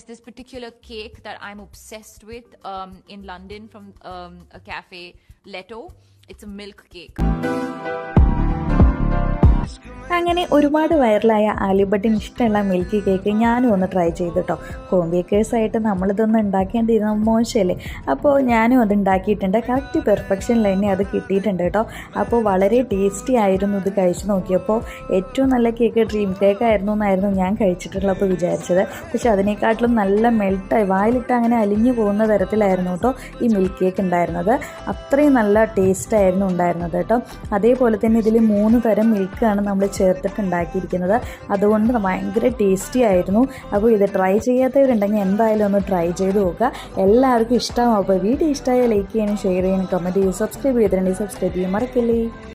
this particular cake that I'm obsessed with in London from a cafe, Leto. It's a milk cake. അങ്ങനെ ഒരുപാട് വൈറലായ ആലിബട്ടിന് ഇഷ്ടമുള്ള milky cake ഞാനും ഒന്ന് try ചെയ്തു കേട്ടോ. ഹോം ബേക്കേഴ്സായിട്ട് നമ്മളിതൊന്ന് ഉണ്ടാക്കേണ്ടിയിരുന്ന മോശമല്ലേ. അപ്പോൾ ഞാനും അത് ഉണ്ടാക്കിയിട്ടുണ്ട്. കറക്റ്റ് പെർഫെക്ഷനിൽ തന്നെ അത് കിട്ടിയിട്ടുണ്ട് കേട്ടോ. അപ്പോൾ വളരെ ടേസ്റ്റി ആയിരുന്നു ഇത് കഴിച്ച് നോക്കിയപ്പോൾ. ഏറ്റവും നല്ല കേക്ക് ഡ്രീം കേക്ക് ആയിരുന്നു എന്നായിരുന്നു ഞാൻ കഴിച്ചിട്ടുള്ളപ്പോൾ വിചാരിച്ചത്. പക്ഷെ അതിനേക്കാട്ടിലും നല്ല മെൽട്ടായി വായിലിട്ട് അങ്ങനെ അലിഞ്ഞു പോകുന്ന തരത്തിലായിരുന്നു കേട്ടോ ഈ മിൽക്ക് കേക്ക് ഉണ്ടായിരുന്നത്. അത്രയും നല്ല ടേസ്റ്റായിരുന്നു ഉണ്ടായിരുന്നത് കേട്ടോ. അതേപോലെ തന്നെ ഇതിൽ 3 തരം മിൽക്കാണ് നമ്മൾ ചേർത്തിട്ട് ഉണ്ടാക്കിയിരിക്കുന്നത്. അതുകൊണ്ട് ഭയങ്കര ടേസ്റ്റി ആയിരുന്നു. അപ്പോൾ ഇത് ട്രൈ ചെയ്യാത്തവരുണ്ടെങ്കിൽ എന്തായാലും ഒന്ന് ട്രൈ ചെയ്ത് നോക്കുക. എല്ലാവർക്കും ഇഷ്ടമാവും. അപ്പോൾ വീഡിയോ ഇഷ്ടമായ ലൈക്ക് ചെയ്യാനും ഷെയർ ചെയ്യാനും കമൻറ്റ് ചെയ്യാനും സബ്സ്ക്രൈബ് ചെയ്തിട്ടുണ്ടെങ്കിൽ സബ്സ്ക്രൈബ് ചെയ്യാൻ മറക്കല്ലേ.